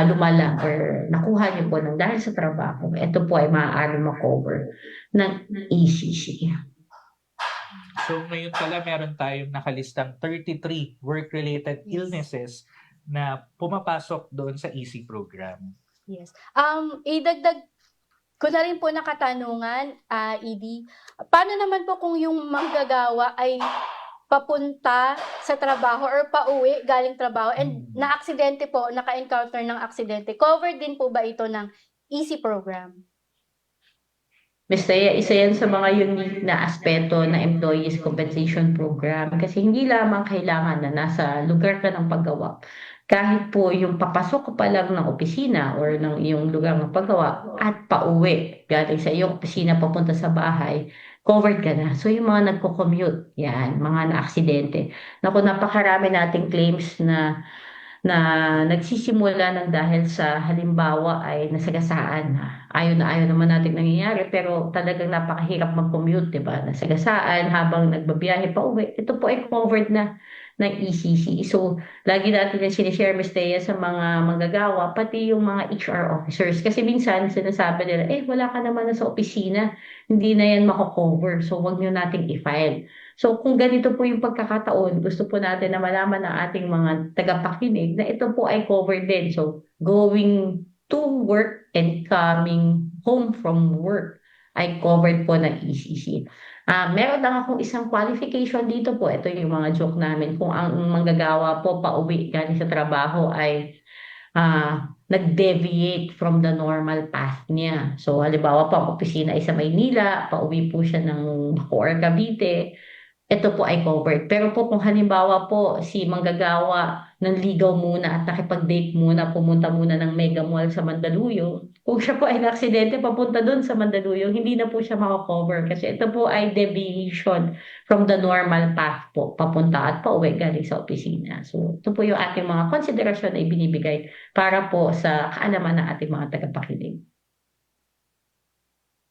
[SPEAKER 17] lumala or nakuha niyo po ng dahil sa trabaho, ito po ay maaari makover ng ECC.
[SPEAKER 7] So ngayon pala meron tayong nakalistang 33 work-related illnesses na pumapasok doon sa EC program.
[SPEAKER 6] Yes. Idagdag ko na rin po na katanungan, ED. Paano naman po kung yung manggagawa ay papunta sa trabaho or pauwi galing trabaho and na-aksidente po, naka-encounter ng aksidente? Covered din po ba ito ng EC program?
[SPEAKER 17] Basta isa yan sa mga unique na aspeto na Employees Compensation Program kasi hindi lamang kailangan na nasa lugar ka ng paggawa. Kahit po yung papasok ko pa lang ng opisina or ng iyong lugar ng paggawa at pauwi galing sa iyong opisina papunta sa bahay, covered ka na. So yung mga nagko-commute, yan, mga na-aksidente. Naku, napakarami nating claims na nagsisimula ng dahil sa halimbawa ay nasagasaan. Ayaw naman natin nangyayari pero talagang napakahirap mag-commute, diba? Nasagasaan habang nagbabiyahe pa uwi. Ito po ay covered na ng ECC. So, lagi natin yung sinishare, Ms. Thea, sa mga manggagawa, pati yung mga HR officers. Kasi minsan, sinasabi nila, wala ka naman na sa opisina, hindi na yan mako-cover. So, wag nyo nating i-file. So, kung ganito po yung pagkakataon, gusto po natin na malaman ng ating mga tagapakinig na ito po ay covered din. So, going to work and coming home from work ay covered po ng ECC. Meron lang akong isang qualification dito po. Ito yung mga joke namin. Kung ang manggagawa po pauwi galing sa trabaho ay nag-deviate from the normal path niya. So, halimbawa po, ang opisina ay sa Maynila, pauwi po siya ng Bacoor, Cavite, ito po ay covered. Pero po kung halimbawa po si manggagawa ng ligaw muna at nakipag-date muna, pumunta muna ng Mega Mall sa Mandaluyong, kung siya po ay na-aksidente papunta doon sa Mandaluyong, hindi na po siya makakover kasi ito po ay deviation from the normal path po, papunta at pauwi galing sa opisina. So ito po yung ating mga konsiderasyon na ibinibigay para po sa kaalaman ng ating mga tagapakinig.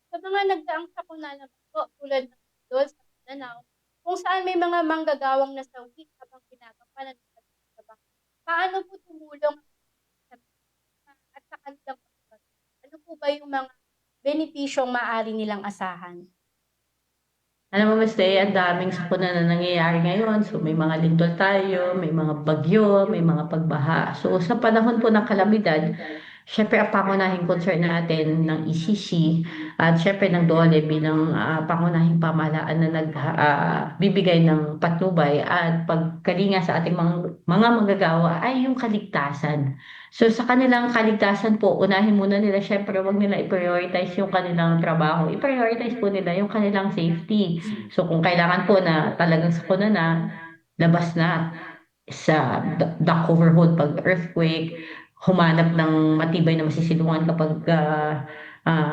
[SPEAKER 6] Sa mga nagdaang sakuna naman po, tulad ng doon sa Mindanao, kung saan may mga manggagawang nasawi habang ginagawa ng trabaho, paano po tumulong at sa kanilang pagbabago? Ano po ba yung mga benepisyong maaari nilang asahan?
[SPEAKER 17] Alam mo, Miss Day, ang daming sakuna na nangyayari ngayon. So, may mga lindol tayo, may mga bagyo, may mga pagbaha. So, sa panahon po ng kalamidad, syempre ang pangunahing concern natin ng ECC at syempre ng DOLE bilang pangunahing pamahalaan na nagbibigay ng patnubay at pagkalinga sa ating mga manggagawa ay yung kaligtasan. So sa kanilang kaligtasan po, unahin muna nila, syempre wag nila i-prioritize yung kanilang trabaho. I-prioritize po nila yung kanilang safety. So kung kailangan po na talagang sakuna na, labas na sa dock overhaul pag earthquake, humanap ng matibay na masisilungan kapag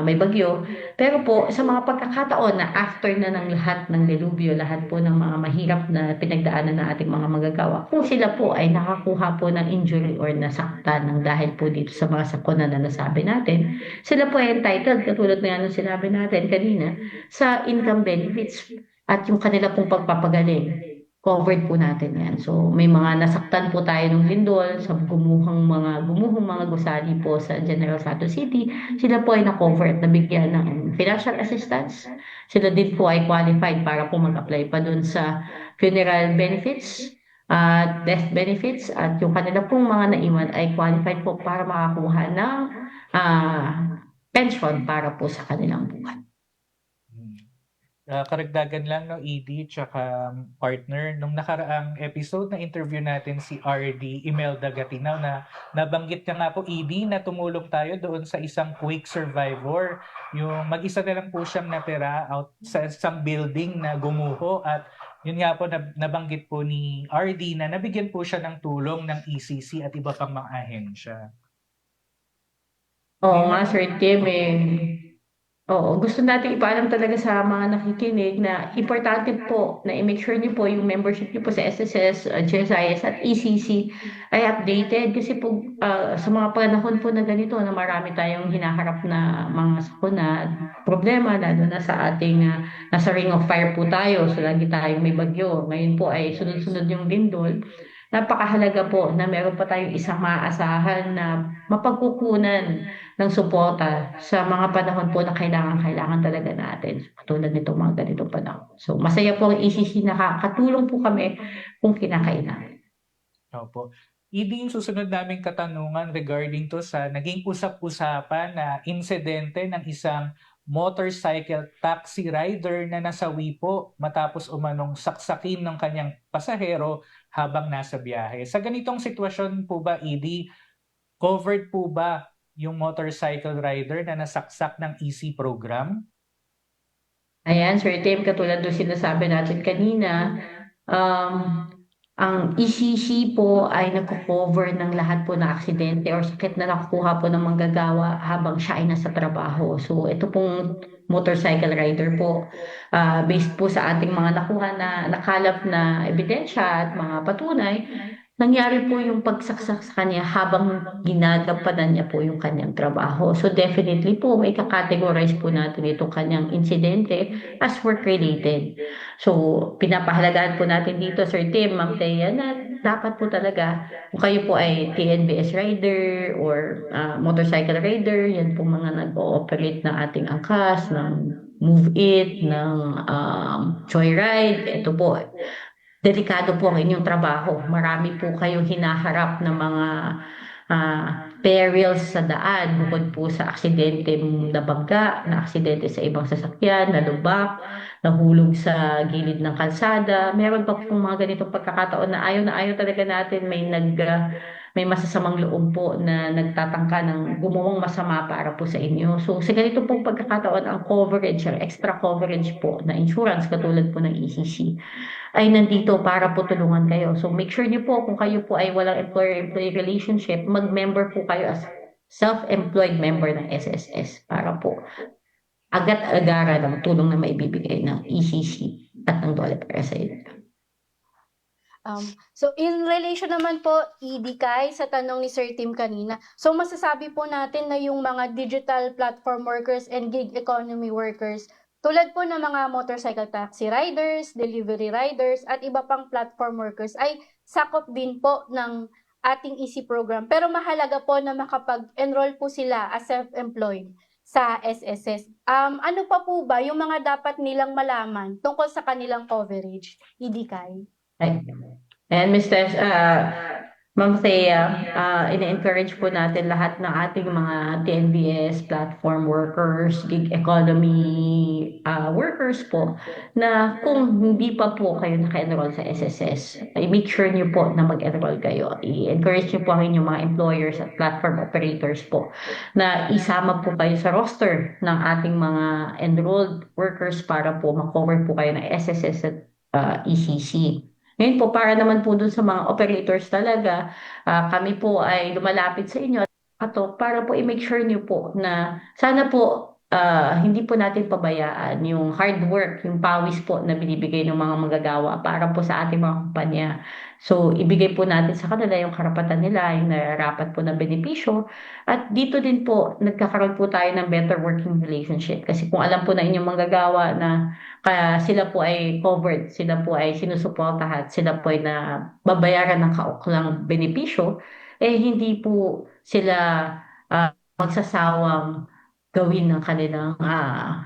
[SPEAKER 17] may bagyo. Pero po, sa mga pagkakataon na after na ng lahat ng delubyo, lahat po ng mga mahirap na pinagdaanan ng ating mga manggagawa, kung sila po ay nakakuha po ng injury or nasaktan ng dahil po dito sa mga sakuna na nasabi natin, sila po ay entitled, katulad na yan sinabi natin kanina, sa income benefits at yung kanila pong pagpapagaling. Covered po natin yan. So, may mga nasaktan po tayo ng lindol sa gumuhong mga gusali po sa General Santos City. Sila po ay na-cover at nabigyan ng financial assistance. Sila din po ay qualified para po mag-apply pa dun sa funeral benefits at death benefits at yung kanila pong mga naiwan ay qualified po para makakuha ng pension para po sa kanilang buhay.
[SPEAKER 7] Karagdagan lang, no, ED tsaka partner, nung nakaraang episode na interview natin si RD Imelda Gatinaw na nabanggit niya nga po, ED, na tumulong tayo doon sa isang quake survivor. Yung mag-isa na lang po siyang natira out sa isang building na gumuho at yun nga po nabanggit po ni RD na nabigyan po siya ng tulong ng ECC at iba pang mga ahensya.
[SPEAKER 17] Oo nga, Sir Tim, Oo, gusto natin ipaalam talaga sa mga nakikinig na importante po na i-make sure niyo po yung membership niyo po sa SSS, GSIS at ECC ay updated kasi po sa mga panahon po na ganito na marami tayong hinaharap na mga sakuna problema lalo na sa ating nasa ring of fire po tayo, so lagi tayong may bagyo. Ngayon po ay sunod-sunod yung lindol. Napakahalaga po na meron pa tayong isang maaasahan na mapagkukunan ng suporta sa mga panahon po na kailangan talaga natin. Katulad nito mga ganitong panahon. So masaya po ang ECC, nakakatulong po kami kung kinakailangan.
[SPEAKER 7] Opo. Yung susunod naming katanungan regarding to sa naging usap-usapan na insidente ng isang motorcycle taxi rider na nasawi po matapos umanong saksakin ng kanyang pasahero habang nasa biyahe. Sa ganitong sitwasyon po ba, ED, covered po ba yung motorcycle rider na nasaksak ng EC program?
[SPEAKER 17] Ayan, Sir Tim, katulad doon sinasabi natin kanina, ang ECC po ay nagko-cover ng lahat po na aksidente or sakit na nakukuha po ng manggagawa habang siya ay nasa trabaho. So ito pong motorcycle rider po, based po sa ating mga nakuha na nakalap na ebidensya at mga patunay, nangyari po yung pagsaksak sa kanya habang ginagampanan niya po yung kanyang trabaho. So definitely po, may kakategorize po natin itong kanyang insidente as work-related. So pinapahalagaan po natin dito, Sir Tim, Ma'am Thea, na dapat po talaga, kung kayo po ay TNBS rider or motorcycle rider, yan po mga nag-ooperate ng ating angkas, ng Move It, ng Joyride, ito po, delikado po ang inyong trabaho. Marami po kayong hinaharap na mga perils sa daan, bukod po sa aksidente na bangga, na aksidente sa ibang sasakyan, na lubak, nahulog sa gilid ng kalsada. Meron pa po mga ganitong pagkakataon na ayaw talaga natin may masasamang loob po na nagtatangka ng gumawang masama para po sa inyo. So sa ganito pong pagkakataon, ang coverage, ang extra coverage po na insurance katulad po ng ECC ay nandito para po tulungan kayo. So make sure niyo po kung kayo po ay walang employer-employee relationship, mag-member po kayo as self-employed member ng SSS para po agad-agara ng tulong na maibibigay ng ECC at ng DOLE para sa inyo.
[SPEAKER 6] So in relation naman po, ED Kai, sa tanong ni Sir Tim kanina, so masasabi po natin na yung mga digital platform workers and gig economy workers, tulad po ng mga motorcycle taxi riders, delivery riders, at iba pang platform workers ay sakop din po ng ating EC program. Pero mahalaga po na makapag-enroll po sila as self-employed. sa SSS. Ano pa po ba yung mga dapat nilang malaman tungkol sa kanilang coverage? Idikay.
[SPEAKER 17] And Mr. Ma'am Thea, ina-encourage po natin lahat ng ating mga TNVS platform workers, gig economy workers po, na kung hindi pa po kayo naka-enroll sa SSS, ay make sure niyo po na mag-enroll kayo. I-encourage niyo po ang inyong mga employers at platform operators po na isama po kayo sa roster ng ating mga enrolled workers para po makover po kayo ng SSS at ECC. Ngayon po, para naman po dun sa mga operators talaga, kami po ay lumalapit sa inyo para po i-make sure niyo po na sana po hindi po natin pabayaan yung hard work, yung pawis po na binibigay ng mga manggagawa para po sa ating mga kumpanya. So, ibigay po natin sa kanila yung karapatan nila, yung nararapat po na benepisyo. At dito din po, nagkakaroon po tayo ng better working relationship. Kasi kung alam po na inyong manggagawa na kaya sila po ay covered, sila po ay sinusuportahan, sila po ay babayaran ng kauklang benepisyo, hindi po sila magsasawang gawin ng kanilang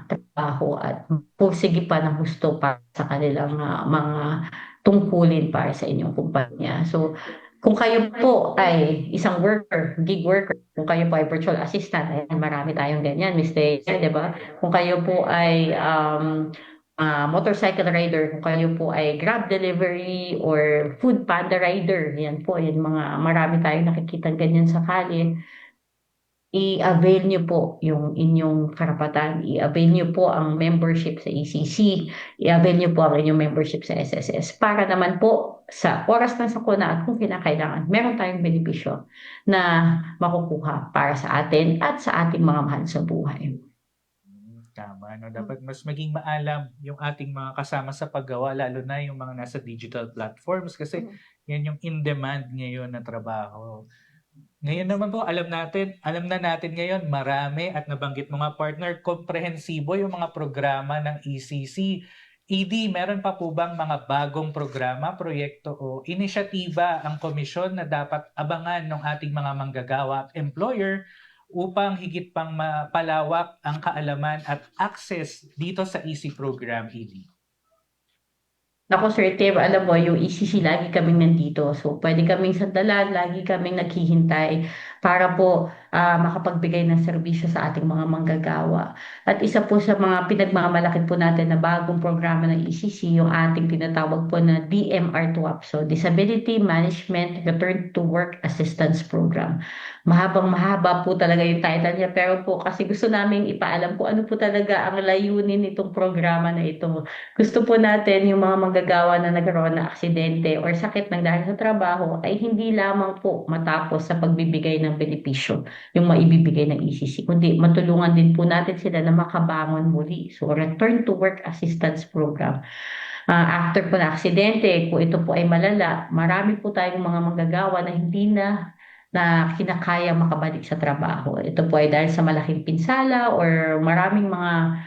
[SPEAKER 17] trabaho at pursige pa ng gusto para sa kanilang mga tungkulin para sa inyong kumpanya. So, kung kayo po ay isang worker, gig worker, kung kayo po ay virtual assistant, marami tayong ganyan, Mr. di ba? Kung kayo po ay motorcycle rider, kung kayo po ay Grab delivery or Food Panda rider, yan po, yan marami tayong nakikita ganyan sa kalye. I-avail nyo po yung inyong karapatan, i-avail nyo po ang membership sa ECC, i-avail nyo po ang inyong membership sa SSS para naman po sa oras ng sakuna at kung kinakailangan, meron tayong benepisyo na makukuha para sa atin at sa ating mga mahal sa buhay.
[SPEAKER 7] Tama, no? Dapat mas maging maalam yung ating mga kasama sa paggawa, lalo na yung mga nasa digital platforms kasi yan yung in-demand ngayon na trabaho. Ngayon naman po, alam na natin ngayon, marami at nabanggit mga partner, komprehensibo yung mga programa ng ECC. ED, meron pa po bang mga bagong programa, proyekto o inisyatiba ang komisyon na dapat abangan ng ating mga manggagawa at employer upang higit pang mapalawak ang kaalaman at access dito sa EC program, ED?
[SPEAKER 17] Ako, Sir Tim, alam mo, yung ECC, lagi kaming nandito. So, pwede kaming sandalan, lagi kaming naghihintay para po makapagbigay ng serbisyo sa ating mga manggagawa. At isa po sa mga pinagmamalaki po natin na bagong programa ng ECC, yung ating tinatawag po na DMR2AP, so Disability Management Return to Work Assistance Program. Mahabang-mahaba po talaga yung title niya, pero po kasi gusto namin ipaalam po ano po talaga ang layunin nitong programa na ito. Gusto po natin yung mga manggagawa na nagkaroon ng aksidente or sakit ng dahil sa trabaho ay hindi lamang po matapos sa pagbibigay ng benepisyo yung maibibigay ng ECC, kundi matulungan din po natin sila na makabangon muli. So, Return to Work Assistance Program. After po na aksidente, kung ito po ay malala, marami po tayong mga manggagawa na hindi na kinakaya makabalik sa trabaho. Ito po ay dahil sa malaking pinsala or maraming mga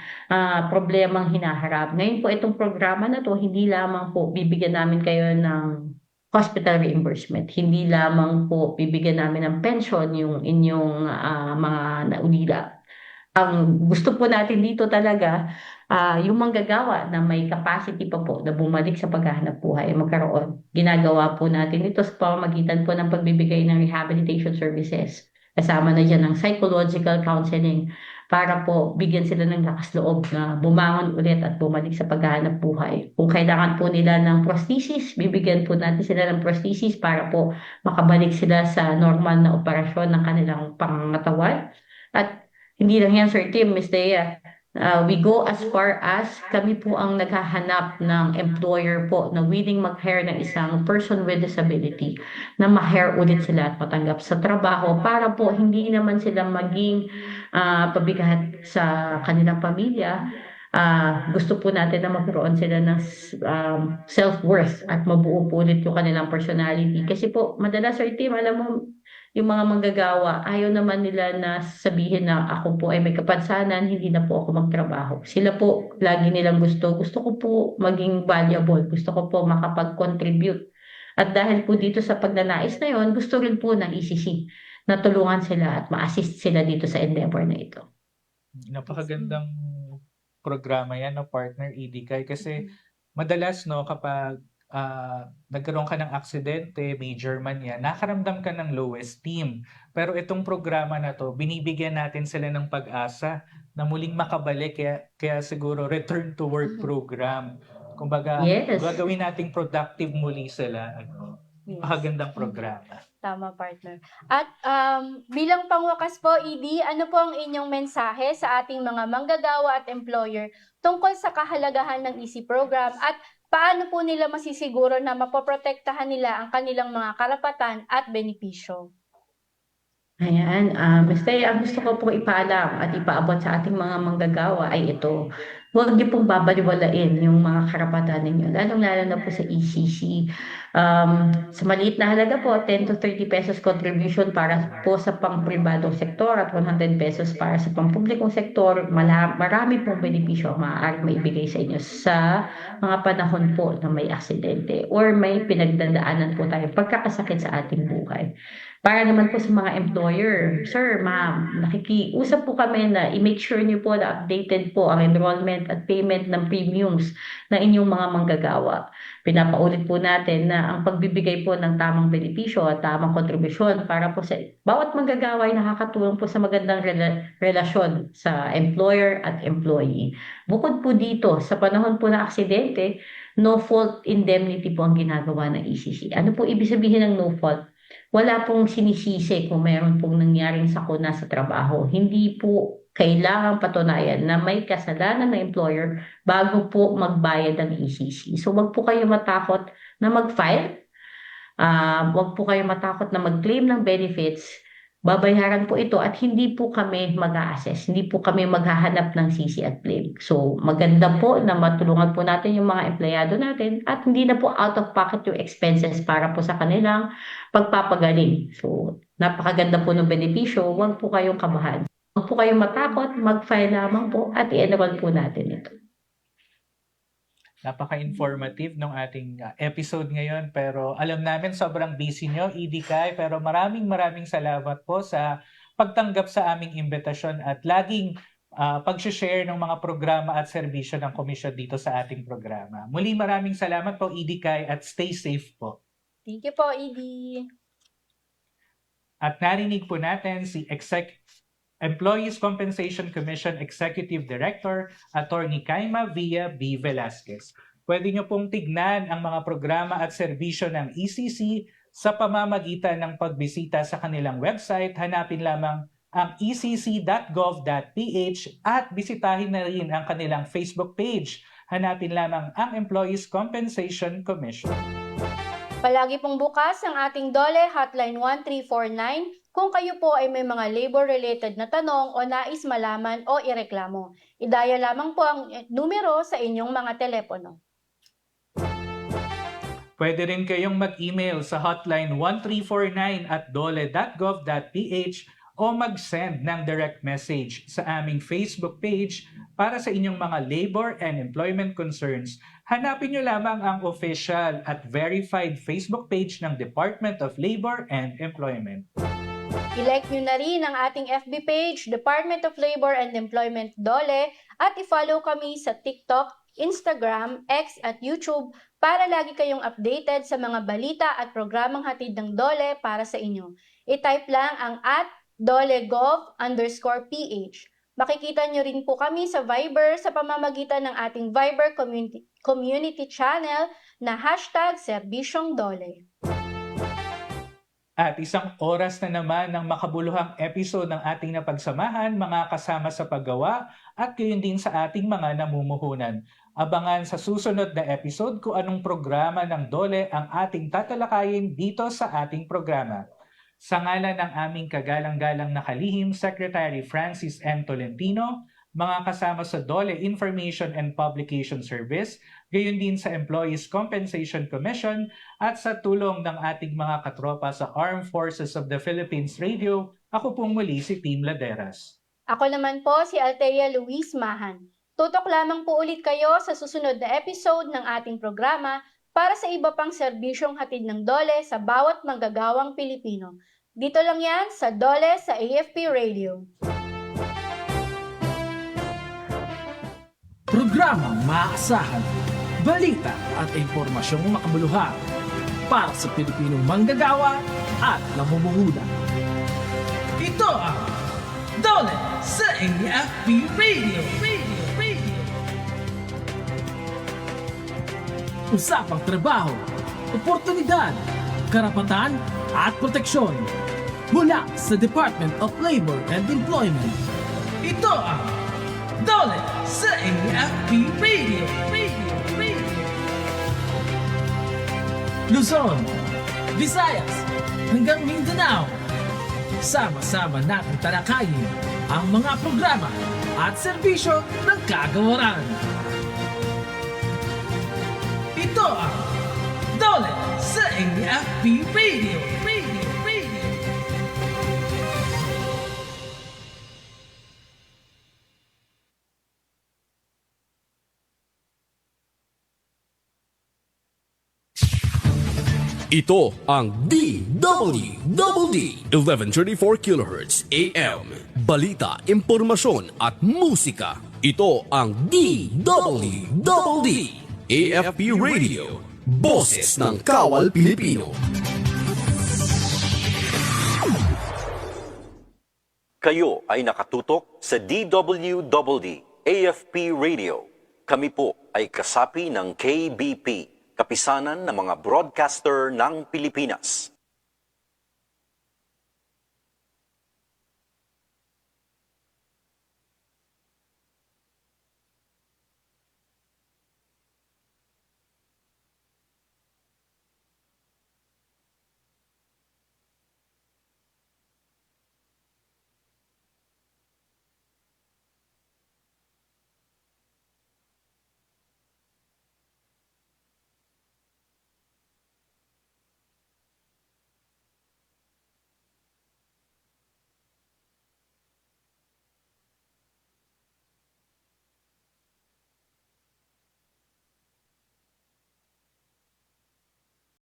[SPEAKER 17] problemang hinaharap. Ngayon po itong programa na to, hindi lamang po bibigyan namin kayo ng hospital reimbursement. Hindi lamang po bibigyan namin ng pension yung inyong mga naulila. Ang gusto po natin dito talaga, yung manggagawa na may capacity pa po na bumalik sa paghahanap buhay, magkaroon. Ginagawa po natin ito sa pamamagitan po ng pagbibigay ng rehabilitation services. Kasama na dyan ng psychological counseling para po bigyan sila ng lakas loob na bumangon ulit at bumalik sa paghahanap buhay. Kung kailangan po nila ng prosthesis, bibigyan po natin sila ng prosthesis para po makabalik sila sa normal na operasyon ng kanilang pangangatawan. At hindi lang yan, Sir Tim, Ms. Dea, we go as far as kami po ang naghahanap ng employer po na willing mag-hire ng isang person with disability na ma-hire ulit sila at matanggap sa trabaho para po hindi naman sila maging pabigat sa kanilang pamilya. Gusto po natin na magkaroon sila ng self-worth at mabuo po ulit yung kanilang personality. Kasi po, madalas, Sir Tim, alam mo, yung mga manggagawa, ayaw naman nila na sabihin na ako po ay may kapansanan, hindi na po ako magtrabaho. Sila po, lagi nilang gusto ko po maging valuable, gusto ko po makapag-contribute. At dahil po dito sa pagnanais na yon, gusto rin po ng ECC na tulungan sila at ma-assist sila dito sa endeavor na ito.
[SPEAKER 7] Napakagandang programa yan, no, partner Idikay. Kasi madalas, no, kapag nagkaroon ka ng aksidente, major man yan, nakaramdam ka ng low esteem. Pero itong programa na to, binibigyan natin sila ng pag-asa na muling makabalik. Kaya siguro return to work program. Kumbaga,
[SPEAKER 17] Yes.
[SPEAKER 7] gagawin nating productive muli sila. Napakagandang programa.
[SPEAKER 6] Tama, partner. At bilang pangwakas po, Edie, ano po ang inyong mensahe sa ating mga manggagawa at employer tungkol sa kahalagahan ng EC program at paano po nila masisiguro na mapoprotektahan nila ang kanilang mga karapatan at benepisyo?
[SPEAKER 17] Ayan, basta ang gusto ko pong ipaalam at ipaabot sa ating mga manggagawa ay ito. Huwag niyo pong babaliwalain yung mga karapatan ninyo, lalong-lalo na po sa ECC. Sa maliit na halaga po, 10 to 30 pesos contribution para po sa pang-pribadong sektor at 100 pesos para sa pang-publikong sektor. Marami pong benepisyo ang maaaring maibigay sa inyo sa mga panahon po na may aksidente or may pinagdadaanan po tayo pagkakasakit sa ating buhay. Para naman po sa mga employer, sir, ma'am, nakikiusap po kami na i-make sure niyo po na updated po ang enrollment at payment ng premiums ng inyong mga manggagawa. Pinapaulit po natin na ang pagbibigay po ng tamang benepisyo at tamang kontribusyon para po sa bawat manggagawa ay nakakatulong po sa magandang relasyon sa employer at employee. Bukod po dito, sa panahon po ng aksidente, no fault indemnity po ang ginagawa ng ECC. Ano po ibig sabihin ng no fault? Wala pong sinisisi kung mayroon pong nangyaring sakuna sa trabaho. Hindi po kailangang patunayan na may kasalanan ng employer bago po magbayad ng ECC. So wag po kayo matakot na mag-file. Wag po kayo matakot na mag-claim ng benefits. Babayaran po ito at hindi po kami mag-a-assess. Hindi po kami maghahanap ng sisi at blame. So maganda po na matulungan po natin yung mga empleyado natin at hindi na po out of pocket yung expenses para po sa kanilang pagpapagaling. So napakaganda po ng benepisyo. Huwag po kayong kabahan. Huwag po kayong matakot. Mag-file lamang po at i-enroll po natin ito.
[SPEAKER 7] Napaka-informative ng ating episode ngayon, pero alam namin sobrang busy nyo, Idikay, pero maraming salamat po sa pagtanggap sa aming imbitasyon at laging pag-share ng mga programa at serbisyo ng komisyon dito sa ating programa. Muli maraming salamat po, Idikay, at stay safe po.
[SPEAKER 6] Thank you po, Edie.
[SPEAKER 7] At narinig po natin si Employees Compensation Commission Executive Director, Attorney Kaima Villa B. Velasquez. Pwede nyo pong tignan ang mga programa at serbisyo ng ECC sa pamamagitan ng pagbisita sa kanilang website. Hanapin lamang ang ecc.gov.ph at bisitahin na rin ang kanilang Facebook page. Hanapin lamang ang Employees Compensation Commission.
[SPEAKER 6] Palagi pong bukas ang ating DOLE Hotline 1349 kung kayo po ay may mga labor-related na tanong o nais malaman o ireklamo. Idaya lamang po ang numero sa inyong mga telepono.
[SPEAKER 7] Pwede rin kayong mag-email sa hotline 1349@dole.gov.ph o mag-send ng direct message sa aming Facebook page para sa inyong mga labor and employment concerns. Hanapin nyo lamang ang official at verified Facebook page ng Department of Labor and Employment.
[SPEAKER 6] I-like nyo na rin ang ating FB page, Department of Labor and Employment DOLE, at i-follow kami sa TikTok, Instagram, X at YouTube para lagi kayong updated sa mga balita at programang hatid ng DOLE para sa inyo. I-type lang ang @dolegov_ph. Makikita nyo rin po kami sa Viber sa pamamagitan ng ating Viber community channel na #Serbisyong-Dole.
[SPEAKER 7] At isang oras na naman ng makabuluhang episode ng ating napagsamahan, mga kasama sa paggawa at gayon din sa ating mga namumuhunan. Abangan sa susunod na episode kung anong programa ng DOLE ang ating tatalakayin dito sa ating programa. Sa ngalan ng aming kagalang-galang na kalihim, Secretary Francis M. Tolentino, mga kasama sa DOLE Information and Publication Service, gayon din sa Employees Compensation Commission at sa tulong ng ating mga katropa sa Armed Forces of the Philippines Radio, ako pong muli si Team Laderas.
[SPEAKER 6] Ako naman po si Althea Luis Mahan. Tutok lamang po ulit kayo sa susunod na episode ng ating programa para sa iba pang serbisyong hatid ng DOLE sa bawat manggagawang Pilipino. Dito lang yan sa DOLE sa AFP Radio.
[SPEAKER 5] Programang maaasahan, balita at impormasyong makabuluhan para sa Pilipinong manggagawa at namumuhunan. Ito ang Dole sa AFP Radio. Usapang trabaho, oportunidad, karapatan at proteksyon mula sa Department of Labor and Employment. Ito ang Dole sa AFP Radio. Luzon, Visayas, hanggang Mindanao. Sama-sama natin talakayin ang mga programa at serbisyo ng kagawaran. Ito ang Dole sa AFP Radio.
[SPEAKER 1] Ito ang DWDD 1134 kHz AM. Balita, impormasyon at musika. Ito ang DWDD AFP Radio. Boses ng Kawal Pilipino.
[SPEAKER 2] Kayo ay nakatutok sa DWDD AFP Radio. Kami po ay kasapi ng KBP, Kapisanan ng mga Broadcaster ng Pilipinas.